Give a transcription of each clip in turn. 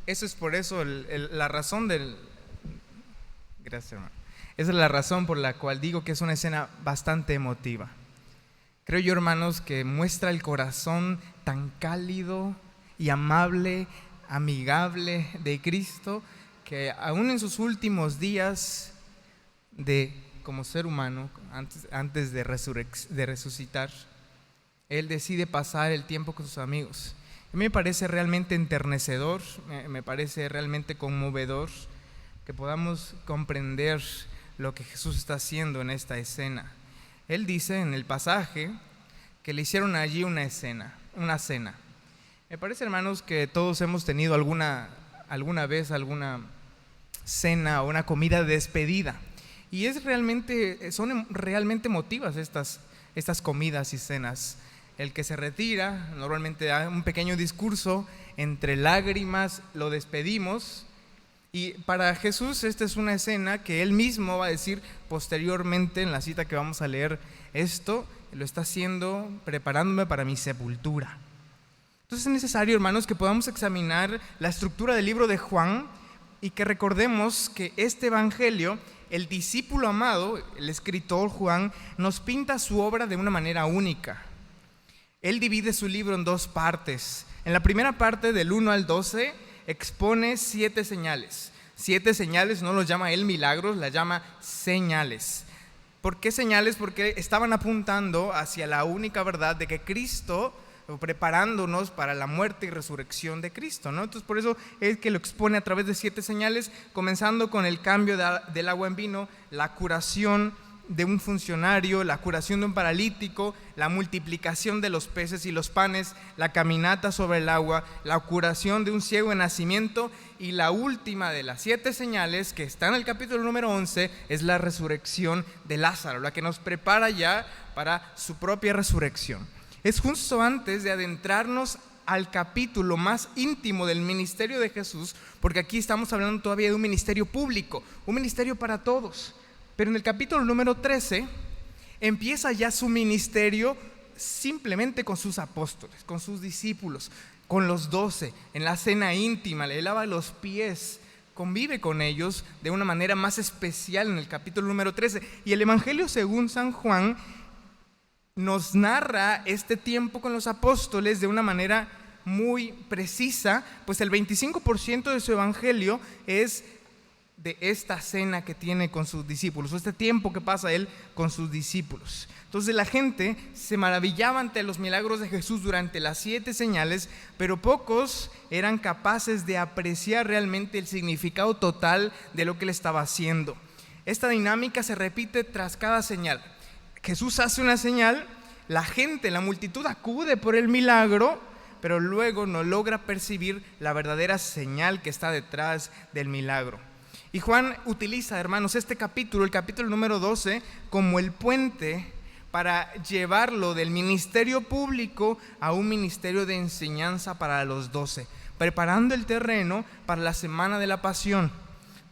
Eso es por eso la razón del... Gracias, hermano. Esa es la razón por la cual digo que es una escena bastante emotiva. Creo yo, hermanos, que muestra el corazón tan cálido y amable, amigable de Cristo, que aún en sus últimos días como ser humano, antes de resucitar, Él decide pasar el tiempo con sus amigos. A mí me parece realmente enternecedor, me parece realmente conmovedor que podamos comprender lo que Jesús está haciendo en esta escena. Él dice en el pasaje que le hicieron allí una cena. Me parece, hermanos, que todos hemos tenido alguna vez alguna cena o una comida de despedida. Y son realmente emotivas estas comidas y cenas. El que se retira normalmente da un pequeño discurso, entre lágrimas lo despedimos. Y para Jesús esta es una escena que Él mismo va a decir posteriormente en la cita que vamos a leer. Esto lo está haciendo preparándome para mi sepultura. Entonces es necesario, hermanos, que podamos examinar la estructura del libro de Juan y que recordemos que este evangelio, el discípulo amado, el escritor Juan, nos pinta su obra de una manera única. Él divide su libro en dos partes. En la primera parte, del 1 al 12, expone 7 señales. 7 señales, no los llama él milagros, las llama señales. ¿Por qué señales? Porque estaban apuntando hacia la única verdad de que Cristo, preparándonos para la muerte y resurrección de Cristo, ¿no? Entonces por eso es que lo expone a través de 7 señales, comenzando con el cambio del agua en vino, la curación de un funcionario, la curación de un paralítico, la multiplicación de los peces y los panes, la caminata sobre el agua, la curación de un ciego en nacimiento, y la última de las 7 señales, que está en el capítulo número 11, es la resurrección de Lázaro, la que nos prepara ya para su propia resurrección. Es justo antes de adentrarnos al capítulo más íntimo del ministerio de Jesús, porque aquí estamos hablando todavía de un ministerio público, un ministerio para todos. Pero en el capítulo número 13 empieza ya su ministerio simplemente con sus apóstoles, con sus discípulos, con los 12, en la cena íntima, le lava los pies, convive con ellos de una manera más especial en el capítulo número 13. Y el Evangelio según San Juan nos narra este tiempo con los apóstoles de una manera muy precisa, pues el 25% de su Evangelio es de esta cena que tiene con sus discípulos, o este tiempo que pasa él con sus discípulos. Entonces la gente se maravillaba ante los milagros de Jesús durante las 7 señales, pero pocos eran capaces de apreciar realmente el significado total de lo que él estaba haciendo. Esta dinámica se repite tras cada señal. Jesús hace una señal, la gente, la multitud acude por el milagro, pero luego no logra percibir la verdadera señal que está detrás del milagro. Y Juan utiliza, hermanos, este capítulo, el capítulo número 12, como el puente para llevarlo del ministerio público a un ministerio de enseñanza para los 12, preparando el terreno para la semana de la pasión,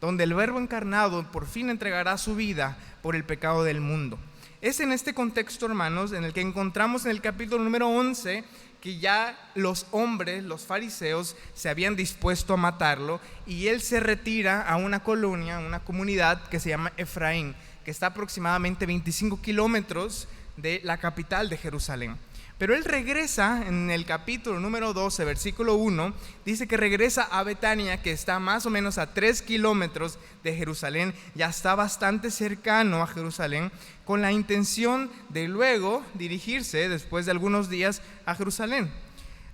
donde el Verbo encarnado por fin entregará su vida por el pecado del mundo. Es en este contexto, hermanos, en el que encontramos en el capítulo número 11 que ya los hombres, los fariseos, se habían dispuesto a matarlo, y él se retira a una colonia, una comunidad que se llama Efraín, que está aproximadamente 25 kilómetros de la capital de Jerusalén. Pero él regresa en el capítulo número 12, versículo 1, dice que regresa a Betania, que está más o menos a 3 kilómetros de Jerusalén, ya está bastante cercano a Jerusalén, con la intención de luego dirigirse, después de algunos días, a Jerusalén.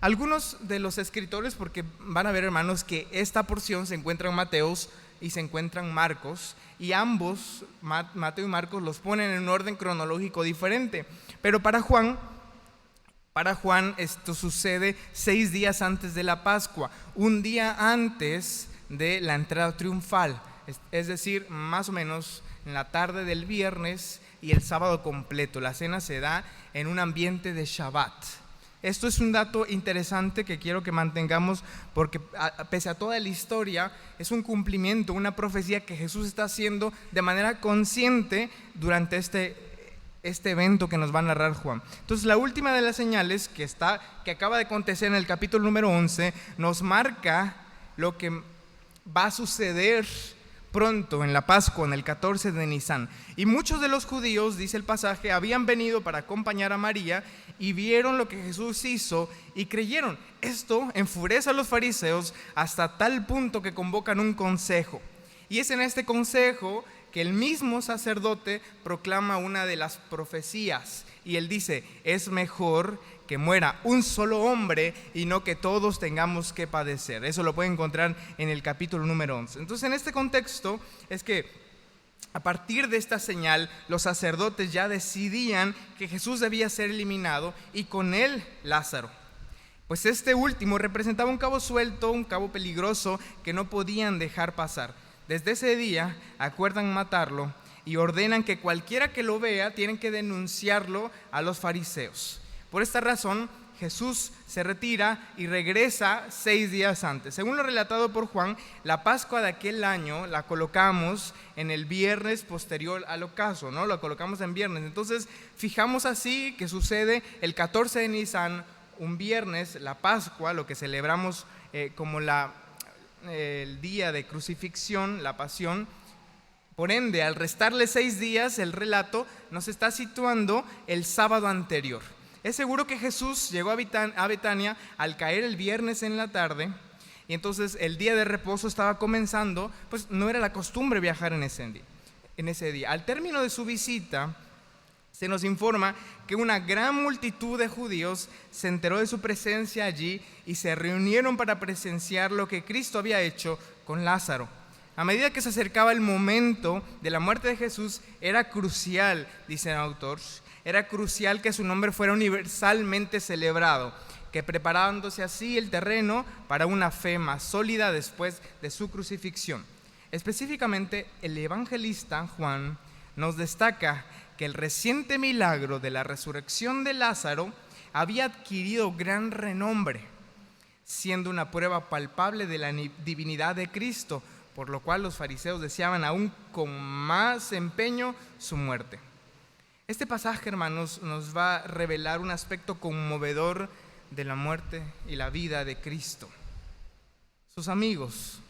Algunos de los escritores, porque van a ver, hermanos, que esta porción se encuentra en Mateos y se encuentra en Marcos, y ambos, Mateo y Marcos, los ponen en un orden cronológico diferente, pero para Juan esto sucede 6 días antes de la Pascua, un día antes de la entrada triunfal, es decir, más o menos en la tarde del viernes y el sábado completo. La cena se da en un ambiente de Shabbat. Esto es un dato interesante que quiero que mantengamos, porque pese a toda la historia, es un cumplimiento, una profecía que Jesús está haciendo de manera consciente durante este evento que nos va a narrar Juan. Entonces la última de las señales que acaba de acontecer en el capítulo número 11 nos marca lo que va a suceder pronto en la Pascua, en el 14 de Nisan. Y muchos de los judíos, dice el pasaje, habían venido para acompañar a María y vieron lo que Jesús hizo y creyeron. Esto enfurece a los fariseos hasta tal punto que convocan un consejo. Y es en este consejo que el mismo sacerdote proclama una de las profecías. Y él dice, es mejor que muera un solo hombre y no que todos tengamos que padecer. Eso lo pueden encontrar en el capítulo número 11. Entonces, en este contexto es que a partir de esta señal, los sacerdotes ya decidían que Jesús debía ser eliminado y con él Lázaro. Pues este último representaba un cabo suelto, un cabo peligroso que no podían dejar pasar. Desde ese día acuerdan matarlo y ordenan que cualquiera que lo vea tienen que denunciarlo a los fariseos. Por esta razón, Jesús se retira y regresa 6 días antes. Según lo relatado por Juan, la Pascua de aquel año la colocamos en el viernes posterior al ocaso, ¿no? La colocamos en viernes. Entonces, fijamos así que sucede el 14 de Nisan, un viernes, la Pascua, lo que celebramos como el día de crucifixión, la pasión. Por ende, al restarle 6 días, el relato nos está situando el sábado anterior. Es seguro que Jesús llegó a Betania al caer el viernes en la tarde, y entonces el día de reposo estaba comenzando, pues no era la costumbre viajar en ese día. Al término de su visita, se nos informa que una gran multitud de judíos se enteró de su presencia allí y se reunieron para presenciar lo que Cristo había hecho con Lázaro. A medida que se acercaba el momento de la muerte de Jesús, era crucial, dice el autor, era crucial que su nombre fuera universalmente celebrado, que preparándose así el terreno para una fe más sólida después de su crucifixión. Específicamente, el evangelista Juan nos destaca que el reciente milagro de la resurrección de Lázaro había adquirido gran renombre, siendo una prueba palpable de la divinidad de Cristo, por lo cual los fariseos deseaban aún con más empeño su muerte. Este pasaje, hermanos, nos va a revelar un aspecto conmovedor de la muerte y la vida de Cristo. Sus amigos.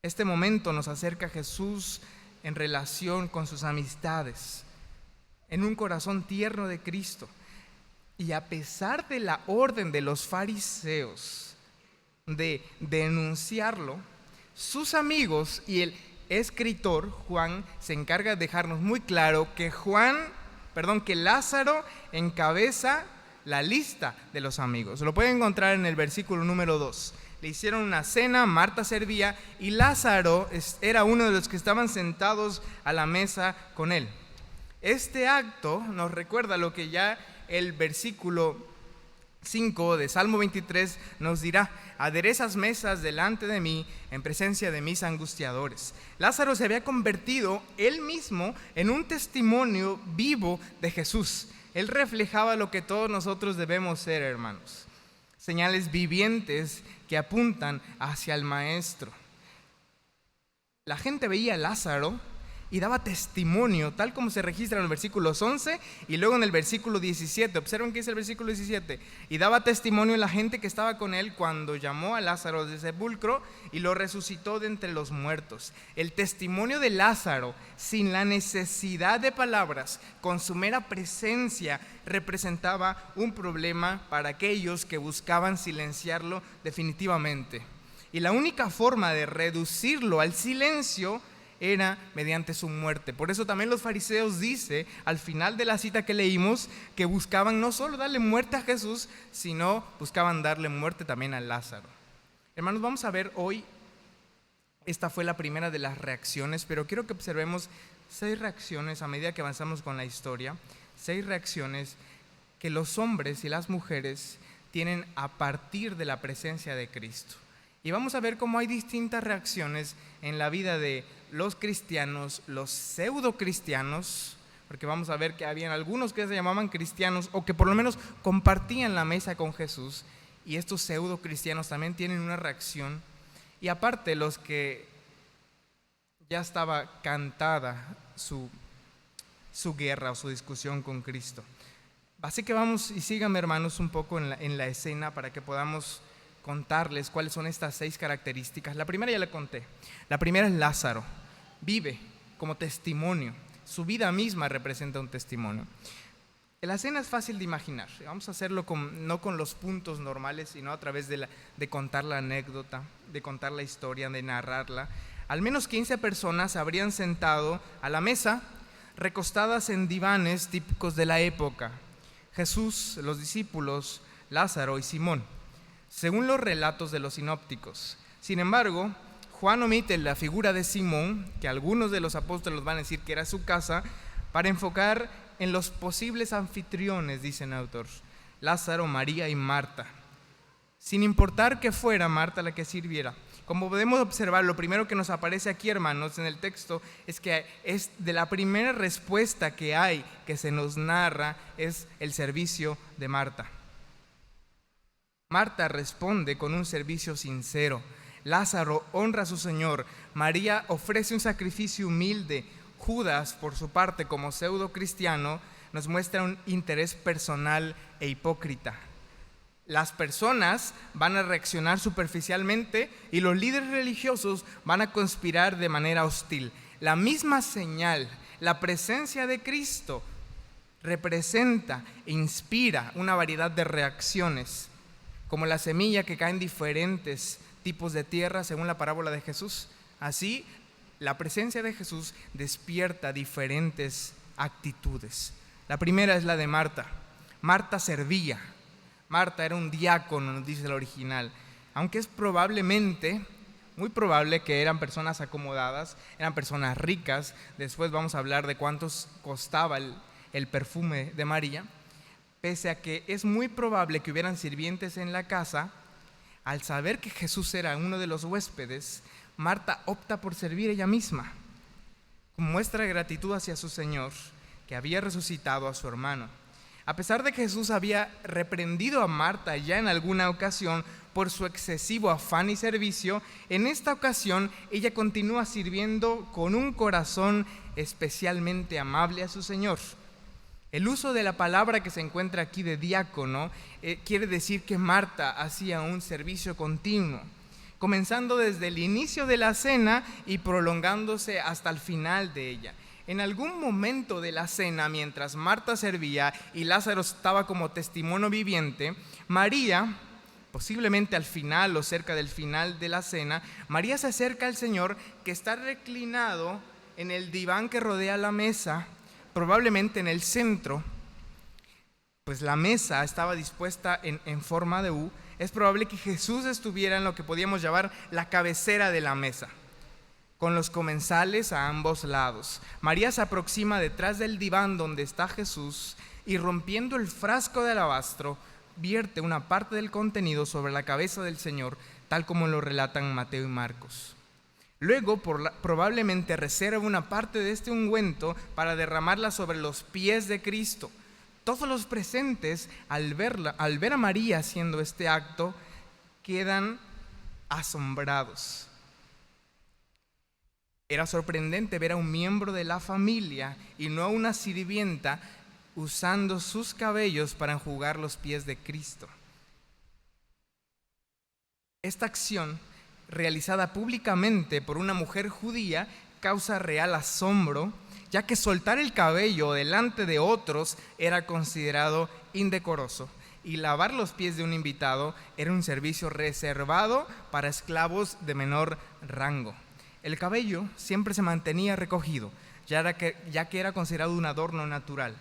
Este momento nos acerca a Jesús en relación con sus amistades, en un corazón tierno de Cristo. Y a pesar de la orden de los fariseos de denunciarlo, sus amigos y el escritor Juan se encarga de dejarnos muy claro que que Lázaro encabeza la lista de los amigos. Lo pueden encontrar en el versículo número 2. Le hicieron una cena, Marta servía y Lázaro era uno de los que estaban sentados a la mesa con él. Este acto nos recuerda lo que ya el versículo 5 de Salmo 23 nos dirá: aderezas mesas delante de mí en presencia de mis angustiadores. Lázaro se había convertido él mismo en un testimonio vivo de Jesús. Él reflejaba lo que todos nosotros debemos ser, hermanos. Señales vivientes que apuntan hacia el Maestro. La gente veía a Lázaro y daba testimonio, tal como se registra en los versículos 11 y luego en el versículo 17. Observen que dice el versículo 17. Y daba testimonio la gente que estaba con él cuando llamó a Lázaro del sepulcro y lo resucitó de entre los muertos. El testimonio de Lázaro, sin la necesidad de palabras, con su mera presencia, representaba un problema para aquellos que buscaban silenciarlo definitivamente. Y la única forma de reducirlo al silencio era mediante su muerte. Por eso también los fariseos dice al final de la cita que leímos que buscaban no solo darle muerte a Jesús, sino buscaban darle muerte también a Lázaro. Hermanos, vamos a ver hoy, esta fue la primera de las reacciones, pero quiero que observemos 6 reacciones a medida que avanzamos con la historia, 6 reacciones que los hombres y las mujeres tienen a partir de la presencia de Cristo. Y vamos a ver cómo hay distintas reacciones en la vida de los cristianos, los pseudo cristianos, porque vamos a ver que habían algunos que se llamaban cristianos o que por lo menos compartían la mesa con Jesús, y estos pseudo cristianos también tienen una reacción. Y aparte los que ya estaba cantada su guerra o su discusión con Cristo. Así que vamos y síganme, hermanos, un poco en la escena para que podamos contarles cuáles son estas 6 características. La primera ya la conté. La primera es Lázaro. Vive como testimonio. Su vida misma representa un testimonio. La escena es fácil de imaginar. Vamos a hacerlo no con los puntos normales, sino a través de contar la anécdota, de contar la historia, de narrarla. Al menos 15 personas se habrían sentado a la mesa, recostadas en divanes típicos de la época. Jesús, los discípulos, Lázaro y Simón, según los relatos de los sinópticos. Sin embargo, Juan omite la figura de Simón, que algunos de los apóstoles van a decir que era su casa, para enfocar en los posibles anfitriones, dicen autores, Lázaro, María y Marta. Sin importar que fuera Marta la que sirviera. Como podemos observar, lo primero que nos aparece aquí, hermanos, en el texto, es que es de la primera respuesta que hay, que se nos narra, es el servicio de Marta. Marta responde con un servicio sincero. Lázaro honra a su Señor. María ofrece un sacrificio humilde. Judas, por su parte, como pseudo cristiano, nos muestra un interés personal e hipócrita. Las personas van a reaccionar superficialmente y los líderes religiosos van a conspirar de manera hostil. La misma señal, la presencia de Cristo, representa e inspira una variedad de reacciones, como la semilla que cae en diferentes tipos de tierra según la parábola de Jesús. Así, la presencia de Jesús despierta diferentes actitudes. La primera es la de Marta. Marta servía. Marta era un diácono, nos dice el original. Aunque es muy probable que eran personas acomodadas, eran personas ricas. Después vamos a hablar de cuántos costaba el perfume de María. Pese a que es muy probable que hubieran sirvientes en la casa, al saber que Jesús era uno de los huéspedes, Marta opta por servir ella misma, como muestra de gratitud hacia su Señor, que había resucitado a su hermano. A pesar de que Jesús había reprendido a Marta ya en alguna ocasión por su excesivo afán y servicio, en esta ocasión ella continúa sirviendo con un corazón especialmente amable a su Señor. El uso de la palabra que se encuentra aquí de diácono quiere decir que Marta hacía un servicio continuo, comenzando desde el inicio de la cena y prolongándose hasta el final de ella. En algún momento de la cena, mientras Marta servía y Lázaro estaba como testimonio viviente, María, posiblemente al final o cerca del final de la cena, María se acerca al Señor, que está reclinado en el diván que rodea la mesa, probablemente en el centro, pues la mesa estaba dispuesta en forma de U. Es probable que Jesús estuviera en lo que podíamos llamar la cabecera de la mesa, con los comensales a ambos lados. María se aproxima detrás del diván donde está Jesús y, rompiendo el frasco de alabastro, vierte una parte del contenido sobre la cabeza del Señor, tal como lo relatan Mateo y Marcos. Luego, probablemente reserva una parte de este ungüento para derramarla sobre los pies de Cristo. Todos los presentes, al ver a María haciendo este acto, quedan asombrados. Era sorprendente ver a un miembro de la familia y no a una sirvienta usando sus cabellos para enjugar los pies de Cristo. Esta acción, realizada públicamente por una mujer judía, causa real asombro, ya que soltar el cabello delante de otros era considerado indecoroso, y lavar los pies de un invitado era un servicio reservado para esclavos de menor rango. El cabello siempre se mantenía recogido, ya que era considerado un adorno natural.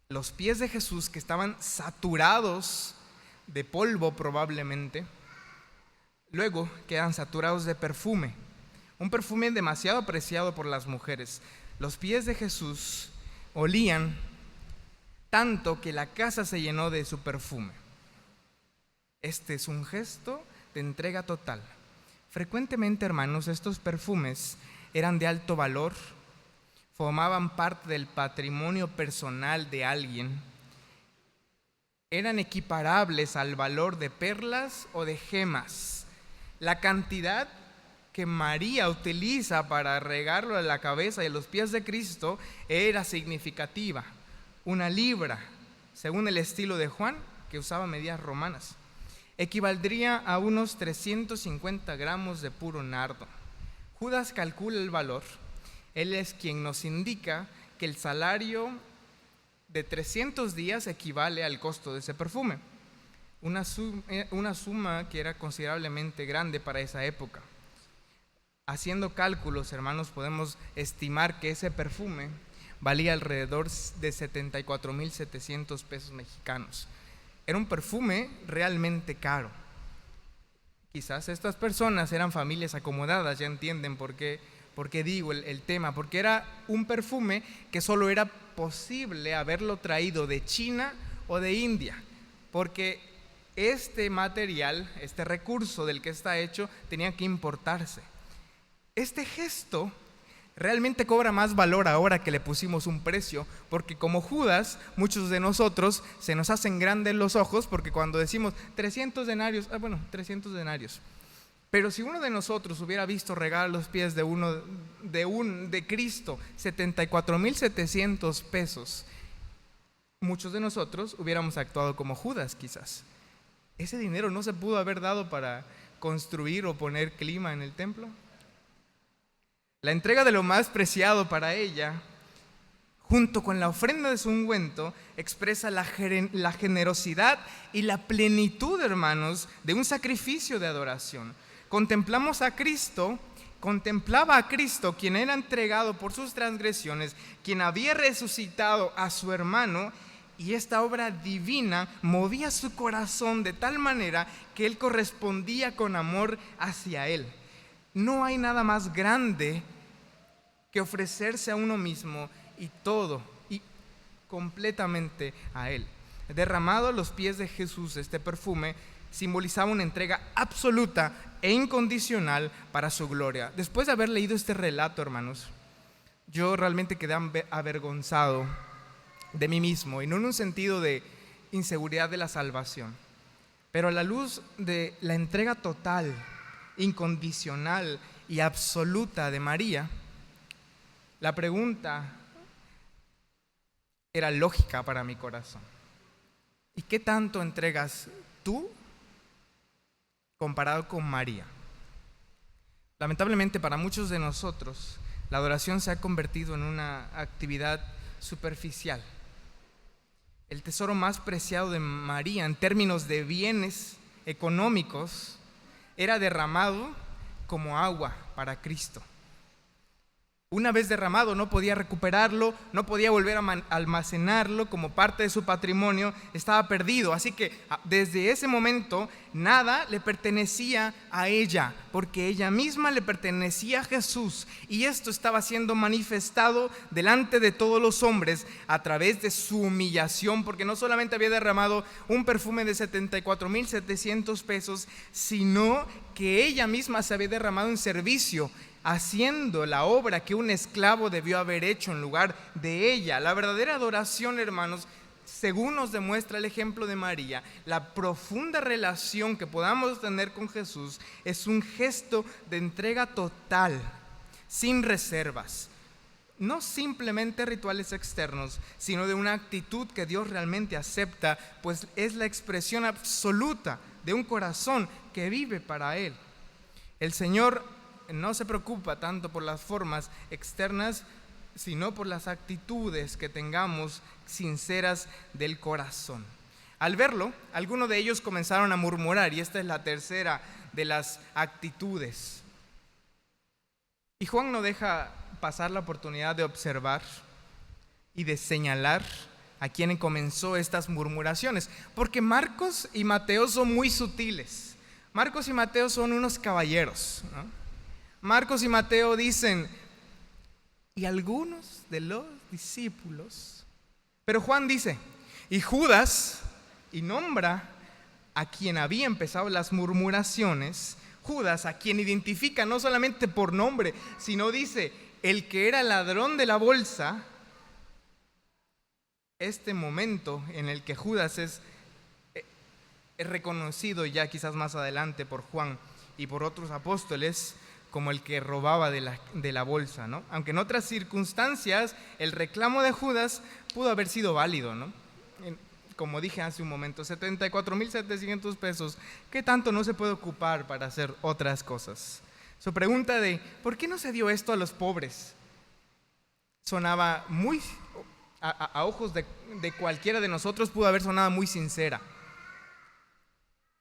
Los pies de Jesús, que estaban saturados de polvo probablemente, luego quedan saturados de perfume, un perfume demasiado apreciado por las mujeres. Los pies de Jesús olían tanto que la casa se llenó de su perfume. Este es un gesto de entrega total. Frecuentemente, hermanos, estos perfumes eran de alto valor, formaban parte del patrimonio personal de alguien, eran equiparables al valor de perlas o de gemas. La cantidad que María utiliza para regarlo a la cabeza y a los pies de Cristo era significativa. 1 libra, según el estilo de Juan, que usaba medidas romanas. equivaldría a unos 350 gramos de puro nardo. Judas calcula el valor. Él es quien nos indica que el salario de 300 días equivale al costo de ese perfume, una suma que era considerablemente grande para esa época. Haciendo cálculos, hermanos, podemos estimar que ese perfume valía alrededor de 74,700 pesos mexicanos. Era un perfume realmente caro. Quizás estas personas eran familias acomodadas, ya entienden por qué digo el tema, porque era un perfume que solo era posible haberlo traído de China o de India, porque este material, este recurso del que está hecho, tenía que importarse. Este gesto realmente cobra más valor ahora que le pusimos un precio, porque como Judas, muchos de nosotros se nos hacen grandes los ojos, porque cuando decimos 300 denarios, 300 denarios. Pero si uno de nosotros hubiera visto regar los pies de Cristo 74,700 pesos, muchos de nosotros hubiéramos actuado como Judas quizás. ¿Ese dinero no se pudo haber dado para construir o poner clima en el templo? La entrega de lo más preciado para ella, junto con la ofrenda de su ungüento, expresa la generosidad y la plenitud, hermanos, de un sacrificio de adoración. Contemplaba a Cristo, quien era entregado por sus transgresiones, quien había resucitado a su hermano, y esta obra divina movía su corazón de tal manera que él correspondía con amor hacia él. No hay nada más grande que ofrecerse a uno mismo y todo, y completamente a él. Derramado a los pies de Jesús, este perfume simbolizaba una entrega absoluta e incondicional para su gloria. Después de haber leído este relato, hermanos, yo realmente quedé avergonzado de mí mismo, y no en un sentido de inseguridad de la salvación, pero a la luz de la entrega total, incondicional y absoluta de María, la pregunta era lógica para mi corazón. ¿Y qué tanto entregas tú comparado con María? Lamentablemente para muchos de nosotros, la adoración se ha convertido en una actividad superficial. El tesoro más preciado de María en términos de bienes económicos era derramado como agua para Cristo. Una vez derramado, no podía recuperarlo, no podía volver a almacenarlo como parte de su patrimonio, estaba perdido. Así que desde ese momento nada le pertenecía a ella, porque ella misma le pertenecía a Jesús, y esto estaba siendo manifestado delante de todos los hombres a través de su humillación, porque no solamente había derramado un perfume de 74,700 pesos, sino que ella misma se había derramado en servicio, haciendo la obra que un esclavo debió haber hecho en lugar de ella. La verdadera adoración, hermanos, según nos demuestra el ejemplo de María, la profunda relación que podamos tener con Jesús es un gesto de entrega total, sin reservas. No simplemente rituales externos, sino de una actitud que Dios realmente acepta, pues es la expresión absoluta de un corazón que vive para Él. El Señor no se preocupa tanto por las formas externas, sino por las actitudes que tengamos sinceras del corazón. Al verlo, algunos de ellos comenzaron a murmurar, y esta es la tercera de las actitudes. Y Juan no deja pasar la oportunidad de observar y de señalar a quien comenzó estas murmuraciones, porque Marcos y Mateo son muy sutiles. Marcos y Mateo son unos caballeros, ¿no? Marcos y Mateo dicen, y algunos de los discípulos, pero Juan dice, y Judas, y nombra a quien había empezado las murmuraciones. Judas, a quien identifica no solamente por nombre, sino dice, el que era ladrón de la bolsa. Este momento en el que Judas es reconocido ya quizás más adelante por Juan y por otros apóstoles como el que robaba de la bolsa, ¿no? Aunque en otras circunstancias el reclamo de Judas pudo haber sido válido, ¿no? como dije hace un momento, 74,700 pesos. ¿Qué tanto no se puede ocupar para hacer otras cosas? Su pregunta de ¿por qué no se dio esto a los pobres? Sonaba muy, a ojos de cualquiera de nosotros pudo haber sonado muy sincera.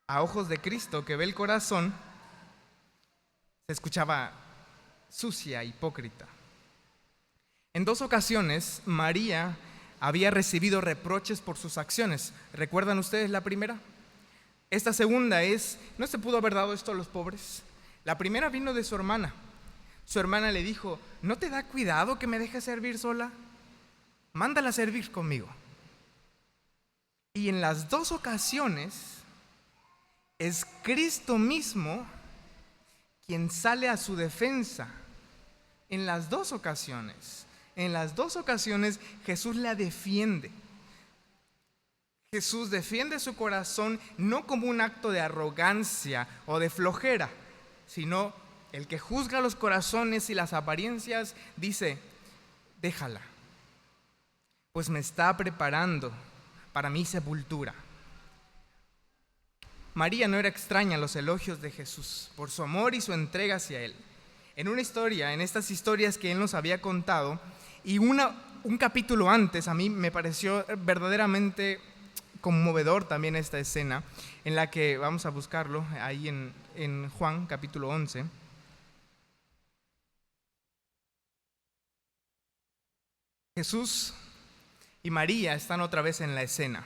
A ojos de Cristo, que ve el corazón, se escuchaba sucia, hipócrita. En 2 ocasiones, María había recibido reproches por sus acciones. ¿Recuerdan ustedes la primera? Esta segunda es, ¿no se pudo haber dado esto a los pobres? La primera vino de su hermana. Su hermana le dijo, ¿no te da cuidado que me dejes servir sola? Mándala a servir conmigo. Y en las 2 ocasiones, es Cristo mismo quien sale a su defensa. En las 2 ocasiones. En las 2 ocasiones Jesús la defiende. Jesús defiende su corazón no como un acto de arrogancia o de flojera, sino el que juzga los corazones y las apariencias dice, déjala, pues me está preparando para mi sepultura. María no era extraña a los elogios de Jesús por su amor y su entrega hacia Él. En una historia, en estas historias que Él nos había contado, y un capítulo antes, a mí me pareció verdaderamente conmovedor también esta escena, en la que, vamos a buscarlo, ahí en Juan capítulo 11. Jesús y María están otra vez en la escena.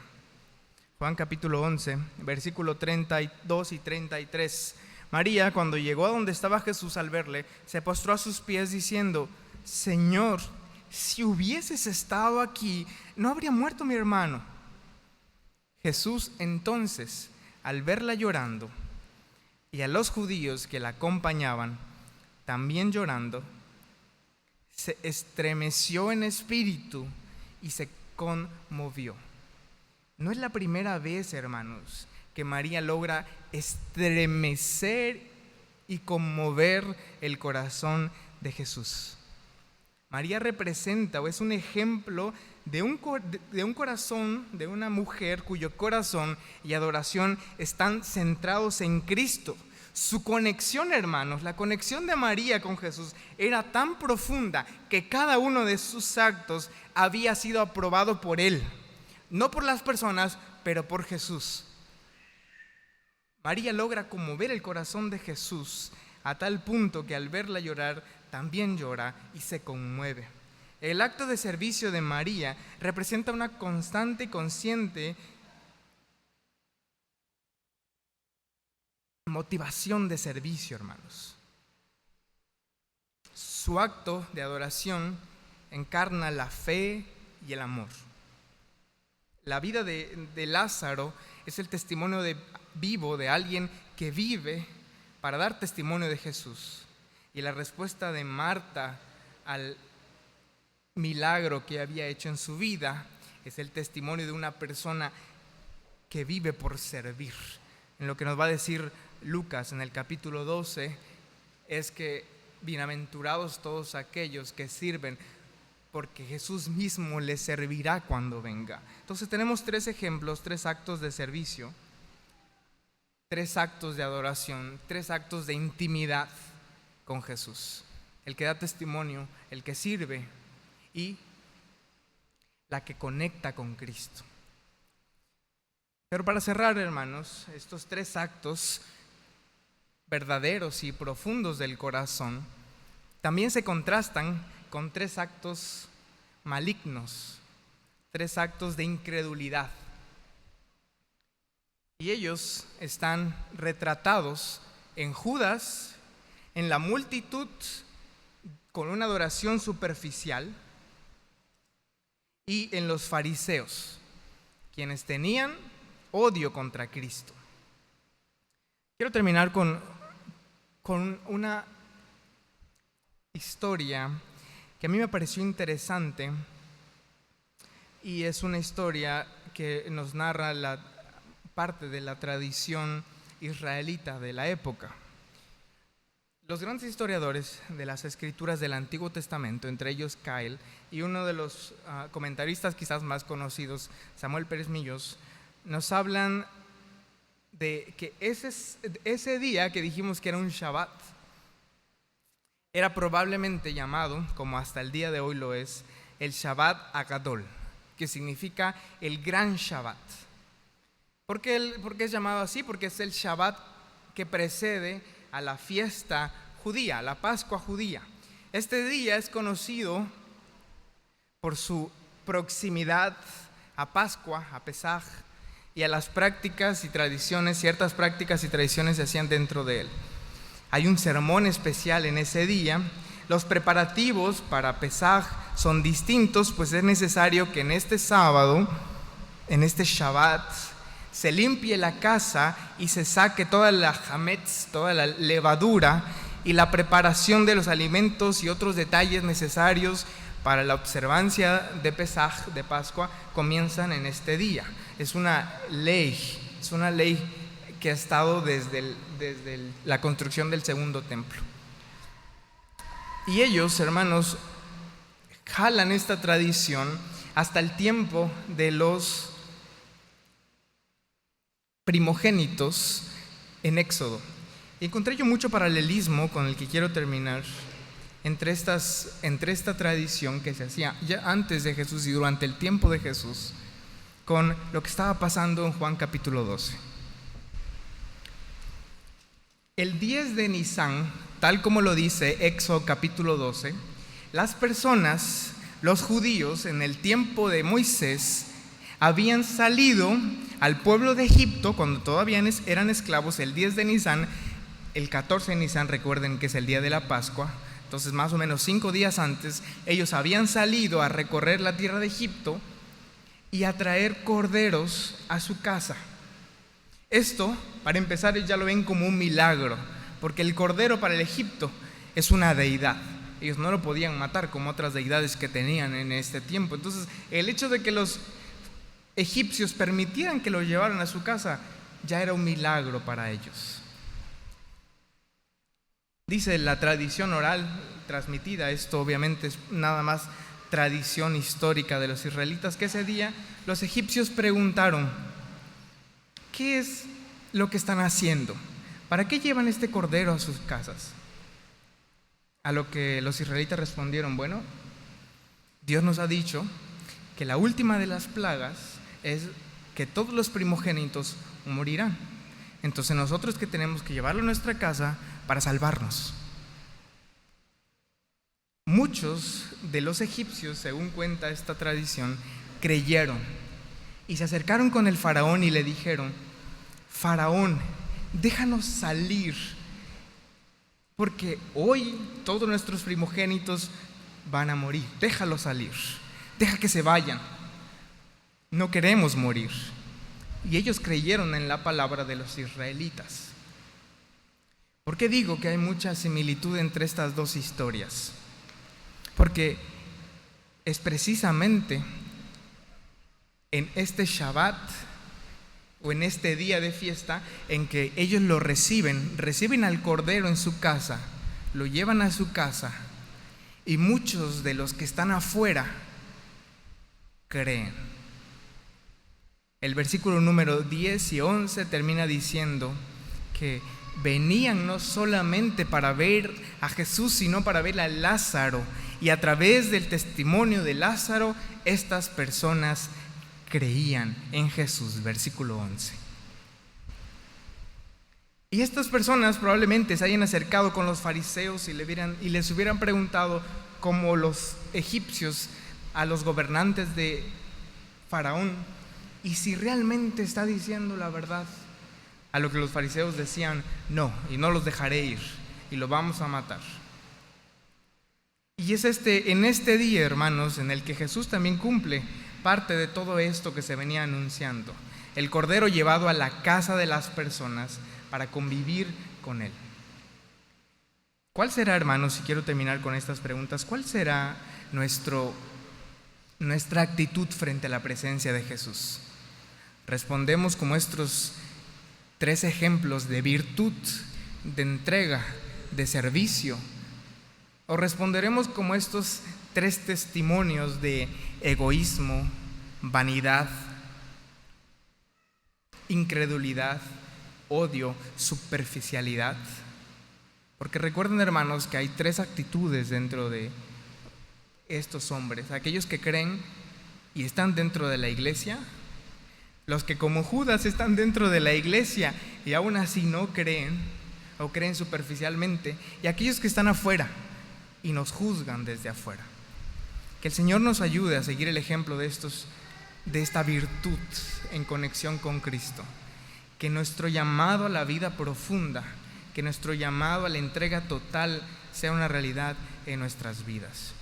Juan capítulo 11, versículo 32 y 33. María, cuando llegó a donde estaba Jesús al verle, se postró a sus pies diciendo, Señor, si hubieses estado aquí, no habría muerto mi hermano. Jesús entonces, al verla llorando, y a los judíos que la acompañaban, también llorando, se estremeció en espíritu y se conmovió. No es la primera vez, hermanos, que María logra estremecer y conmover el corazón de Jesús. María representa o es un ejemplo de un corazón, de una mujer cuyo corazón y adoración están centrados en Cristo. Su conexión, hermanos, la conexión de María con Jesús era tan profunda que cada uno de sus actos había sido aprobado por Él. No por las personas, pero por Jesús. María logra conmover el corazón de Jesús a tal punto que al verla llorar, también llora y se conmueve. El acto de servicio de María representa una constante y consciente motivación de servicio, hermanos. Su acto de adoración encarna la fe y el amor. La vida de Lázaro es el testimonio vivo de alguien que vive para dar testimonio de Jesús. Y la respuesta de Marta al milagro que había hecho en su vida es el testimonio de una persona que vive por servir. En lo que nos va a decir Lucas en el capítulo 12 es que bienaventurados todos aquellos que sirven, porque Jesús mismo les servirá cuando venga. Entonces tenemos 3 ejemplos, 3 actos de servicio, 3 actos de adoración, 3 actos de intimidad con Jesús. El que da testimonio, el que sirve y la que conecta con Cristo. Pero para cerrar, hermanos, estos 3 actos verdaderos y profundos del corazón también se contrastan con 3 actos malignos, 3 actos de incredulidad. Y ellos están retratados en Judas, en la multitud con una adoración superficial, y en los fariseos, quienes tenían odio contra Cristo. Quiero terminar con una historia que a mí me pareció interesante, y es una historia que nos narra la parte de la tradición israelita de la época. Los grandes historiadores de las escrituras del Antiguo Testamento, entre ellos Kyle y uno de los comentaristas quizás más conocidos, Samuel Pérez Millos, nos hablan de que ese día que dijimos que era un Shabbat, era probablemente llamado, como hasta el día de hoy lo es, el Shabbat Agadol, que significa el gran Shabbat. ¿Por qué es llamado así? Porque es el Shabbat que precede a la fiesta judía, la Pascua judía. Este día es conocido por su proximidad a Pascua, a Pesaj, y a las prácticas y tradiciones, ciertas prácticas y tradiciones se hacían dentro de él. Hay un sermón especial en ese día. Los preparativos para Pesaj son distintos, pues es necesario que en este sábado, en este Shabbat, se limpie la casa y se saque toda la hametz, toda la levadura, y la preparación de los alimentos y otros detalles necesarios para la observancia de Pesaj, de Pascua, comienzan en este día. Es una ley que ha estado desde la construcción del segundo templo. Y ellos, hermanos, jalan esta tradición hasta el tiempo de los primogénitos en Éxodo. Encontré yo mucho paralelismo con el que quiero terminar entre esta tradición que se hacía ya antes de Jesús y durante el tiempo de Jesús con lo que estaba pasando en Juan capítulo 12. El 10 de Nisán, tal como lo dice Éxodo capítulo 12, las personas, los judíos en el tiempo de Moisés, habían salido al pueblo de Egipto cuando todavía eran esclavos el 10 de Nisán, el 14 de Nisán, recuerden que es el día de la Pascua. Entonces más o menos 5 días antes, ellos habían salido a recorrer la tierra de Egipto y a traer corderos a su casa. Esto, para empezar, ya lo ven como un milagro, porque el cordero para el Egipto es una deidad. Ellos no lo podían matar como otras deidades que tenían en este tiempo. Entonces, el hecho de que los egipcios permitieran que lo llevaran a su casa ya era un milagro para ellos. Dice la tradición oral transmitida, esto obviamente es nada más tradición histórica de los israelitas, que ese día los egipcios preguntaron: ¿qué es lo que están haciendo? ¿Para qué llevan este cordero a sus casas? A lo que los israelitas respondieron: bueno, Dios nos ha dicho que la última de las plagas es que todos los primogénitos morirán. Entonces nosotros que tenemos que llevarlo a nuestra casa para salvarnos. Muchos de los egipcios, según cuenta esta tradición, creyeron y se acercaron con el faraón y le dijeron: Faraón, déjanos salir, porque hoy todos nuestros primogénitos van a morir. Déjalos salir, deja que se vayan, no queremos morir. Y ellos creyeron en la palabra de los israelitas. ¿Por qué digo que hay mucha similitud entre estas dos historias? Porque es precisamente en este Shabbat o en este día de fiesta en que ellos lo reciben al cordero en su casa, lo llevan a su casa, y muchos de los que están afuera creen. El versículo número 10 y 11 termina diciendo que venían no solamente para ver a Jesús, sino para ver a Lázaro, y a través del testimonio de Lázaro, estas personas creían en Jesús. Versículo 11. Y estas personas probablemente se hayan acercado con los fariseos y les hubieran preguntado, como los egipcios a los gobernantes de Faraón: ¿y si realmente está diciendo la verdad? A lo que los fariseos decían: no, y no los dejaré ir, y lo vamos a matar. Y es en este día, hermanos, en el que Jesús también cumple parte de todo esto que se venía anunciando: el cordero llevado a la casa de las personas para convivir con él. ¿Cuál será, hermanos, y quiero terminar con estas preguntas, cuál será nuestra actitud frente a la presencia de Jesús? ¿Respondemos como estos 3 ejemplos de virtud, de entrega, de servicio? ¿O responderemos como estos 3 testimonios de egoísmo, vanidad, incredulidad, odio, superficialidad? Porque recuerden, hermanos, que hay 3 actitudes dentro de estos hombres: aquellos que creen y están dentro de la iglesia, los que como Judas están dentro de la iglesia y aún así no creen o creen superficialmente, y aquellos que están afuera y nos juzgan desde afuera. Que el Señor nos ayude a seguir el ejemplo de esta virtud en conexión con Cristo. Que nuestro llamado a la vida profunda, que nuestro llamado a la entrega total sea una realidad en nuestras vidas.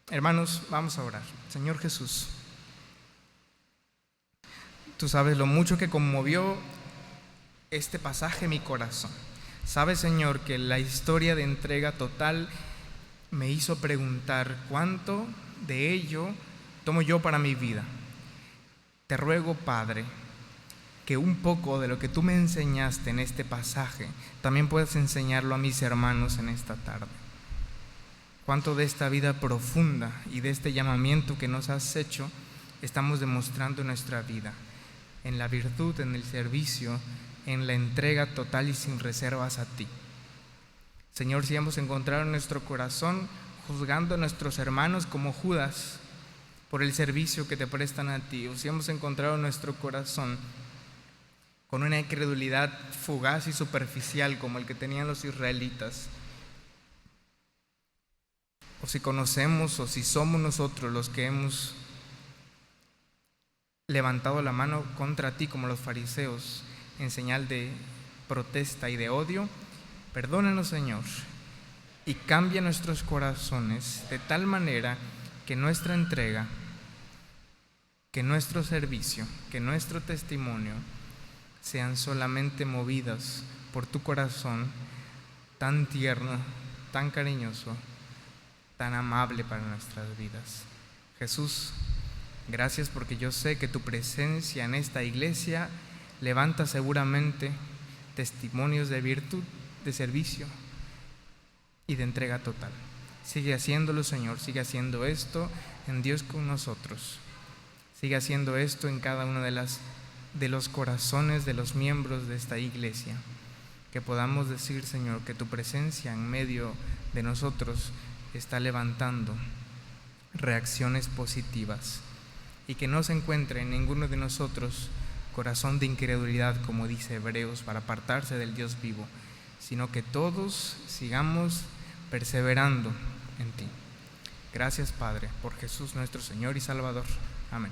Hermanos, vamos a orar. Señor Jesús, tú sabes lo mucho que conmovió este pasaje mi corazón. Sabes, Señor, que la historia de entrega total me hizo preguntar cuánto de ello tomo yo para mi vida. Te ruego, Padre, que un poco de lo que tú me enseñaste en este pasaje también puedas enseñarlo a mis hermanos en esta tarde. Cuánto de esta vida profunda y de este llamamiento que nos has hecho estamos demostrando en nuestra vida, en la virtud, en el servicio, en la entrega total y sin reservas a ti. Señor, si hemos encontrado en nuestro corazón juzgando a nuestros hermanos como Judas por el servicio que te prestan a ti, o si hemos encontrado en nuestro corazón con una incredulidad fugaz y superficial como el que tenían los israelitas, o si conocemos o si somos nosotros los que hemos levantado la mano contra ti como los fariseos en señal de protesta y de odio, perdónanos, Señor, y cambia nuestros corazones de tal manera que nuestra entrega, que nuestro servicio, que nuestro testimonio sean solamente movidas por tu corazón tan tierno, tan cariñoso, tan amable para nuestras vidas. Jesús, gracias porque yo sé que tu presencia en esta iglesia levanta seguramente testimonios de virtud, de servicio y de entrega total. Sigue haciéndolo, Señor, sigue haciendo esto en Dios con nosotros. Sigue haciendo esto en cada uno de los corazones de los miembros de esta iglesia. Que podamos decir, Señor, que tu presencia en medio de nosotros está levantando reacciones positivas y que no se encuentre en ninguno de nosotros corazón de incredulidad, como dice Hebreos, para apartarse del Dios vivo, sino que todos sigamos perseverando en ti. Gracias, Padre, por Jesús nuestro Señor y Salvador. Amén.